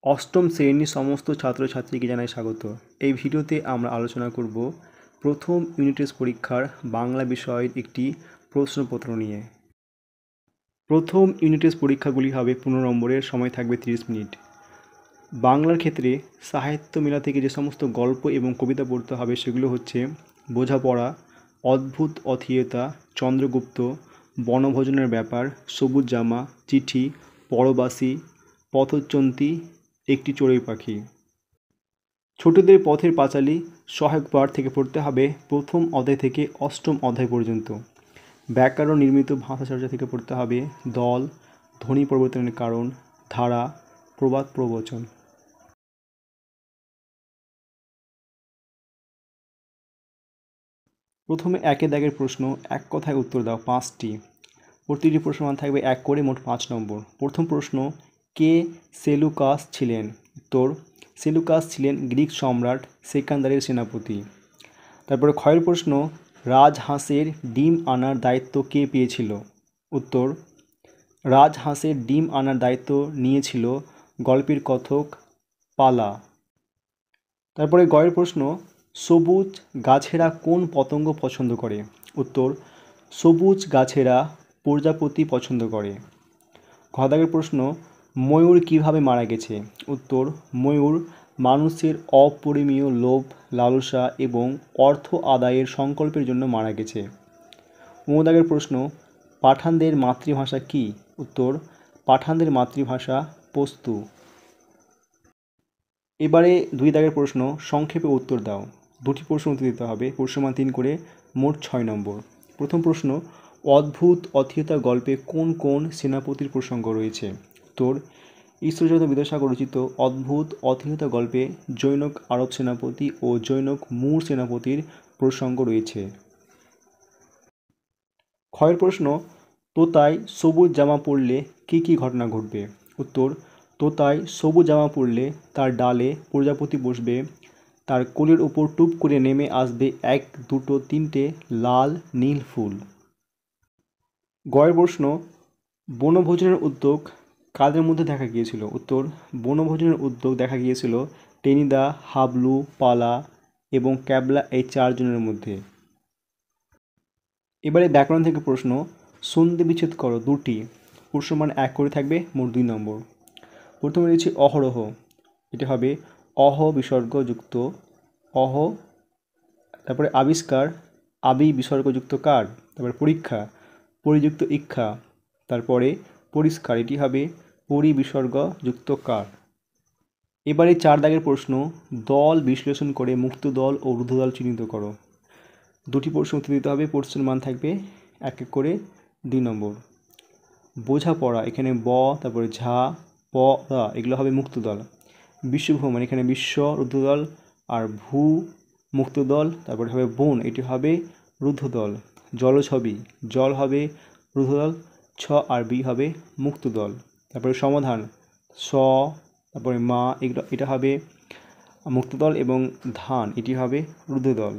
অষ্টম শ্রেণীর সমস্ত ছাত্রছাত্রীকে জানাই স্বাগত। এই ভিডিওতে আমরা আলোচনা করব প্রথম ইউনিট টেস্ট পরীক্ষার বাংলা বিষয়ের একটি প্রশ্নপত্র নিয়ে। প্রথম ইউনিট টেস্ট পরীক্ষাগুলি হবে 15 নম্বরের, সময় থাকবে 30 মিনিট। বাংলার ক্ষেত্রে সাহিত্য মেলা থেকে যে সমস্ত গল্প এবং কবিতা পড়তে হবে সেগুলো হচ্ছে বোঝাপড়া, অদ্ভুত অথিয়তা, চন্দ্রগুপ্ত, বনভোজনের ব্যাপার, সবুজ জামা, চিঠি, পরবাসী, পথচন্তি, একটি চড়ুই পাখি। ছোটদের পথের পাঁচালী সহায়ক পাঠ থেকে পড়তে হবে প্রথম অধ্যায় থেকে অষ্টম অধ্যায় পর্যন্ত। ব্যাকরণ নির্মিত ভাষাচর্চা থেকে পড়তে হবে দল, ধ্বনি পরিবর্তনের কারণ, ধারা, প্রবাদ প্রবচন। প্রথমে একের দাগের প্রশ্ন, এক কথায় উত্তর দাও 5টি। প্রতিটি প্রশ্ন মান থাকবে 1 করে, মোট 5 নম্বর। প্রথম প্রশ্ন, কে সেলুকাস ছিলেন? উত্তর, সেলুকাস ছিলেন গ্রিক সম্রাট সেকান্দারের সেনাপতি। তারপরে ক্ষয়ের প্রশ্ন, রাজহাঁসের ডিম আনার দায়িত্ব কে পেয়েছিল? উত্তর, রাজহাঁসের ডিম আনার দায়িত্ব নিয়েছিল গল্পের কথক পালা। তারপরে গয়ের প্রশ্ন, সবুজ গাছেরা কোন পতঙ্গ পছন্দ করে? উত্তর, সবুজ গাছেরা প্রজাপতি পছন্দ করে। ঘদাগের প্রশ্ন, ময়ূর কিভাবে মারা গেছে? উত্তর, ময়ূর মানুষের অপরিমেয় লোভ, লালসা এবং অর্থ আদায়ের সংকল্পের জন্য মারা গেছে। দাগের প্রশ্ন, পাঠানদের মাতৃভাষা কী? উত্তর, পাঠানদের মাতৃভাষা পশতু। এবারে 2 দাগের প্রশ্ন, সংক্ষেপে উত্তর দাও। 2টি প্রশ্ন উত্তর দিতে হবে, প্রশ্নমান 3 করে, মোট 6 নম্বর। প্রথম প্রশ্ন, অদ্ভুত অথিয়তা গল্পে কোন কোন সেনাপতির প্রসঙ্গ রয়েছে? উত্তর, ঈশ্বরচন্দ্র বিদ্যাসাগর রচিত অদ্ভুত অথিয়তা গল্পে জনৈক আরব সেনাপতি ও জনৈক মুর সেনাপতির প্রসঙ্গ রয়েছে। ক্ষয়ের প্রশ্ন, তোতায় সবুজ জামা পরলে কী কী ঘটনা ঘটবে? উত্তর, তোতায় সবুজ জামা পরলে তার ডালে প্রজাপতি বসবে, তার কোলের ওপর টুপ করে নেমে আসবে 1, 2, 3টে লাল নীল ফুল। গয়ের প্রশ্ন, বনভোজনের উদ্যোগ কাদের মধ্যে দেখা গিয়েছিল? উত্তর, বনভোজনের উদ্যোগ দেখা গিয়েছিল টেনিদা, হাবলু, পালা এবং ক্যাবলা, এই 4 জনের মধ্যে। এবারে ব্যাকরণ থেকে প্রশ্ন, সন্ধি বিচ্ছেদ করো 2টি। প্রশ্নমান 1 করে থাকবে, মোট 2 নম্বর। প্রথমে রয়েছে অহরহ, এটা হবে অহ বিসর্গযুক্ত অহ। তারপরে আবিষ্কার, আবি বিসর্গযুক্ত কার। তারপরে পরীক্ষা, পরিযুক্ত ইক্ষা। তারপরে পরিষ্কার, এটি হবে পরি বিসর্গযুক্ত কার। এবারে 4 দাগের প্রশ্ন, দল বিশ্লেষণ করে মুক্ত দল ও রুদ্ধ দল চিহ্নিত করো। 2টি প্রশ্ন উত্তর দিতে হবে, প্রশ্নের মান থাকবে 1 করে 2 নম্বর। বোঝাপড়া, এখানে ব, তারপরে ঝা, প, রা, এগুলো হবে মুক্ত দল। বিশ্বভ্রমণ, এখানে বিশ্ব রুদ্ধ দল, আর ভূ মুক্ত দল। তারপরে হবে বন, এটি হবে রুদ্ধ দল। জলছবি, জল হবে রুদ্ধ দল, ছ আর বি হবে মুক্ত দল। তারপরে সমাধান, স, তারপরে মা, এগুলো এটা হবে মুক্ত দল, এবং ধান, এটি হবে রুদ্ধ দল।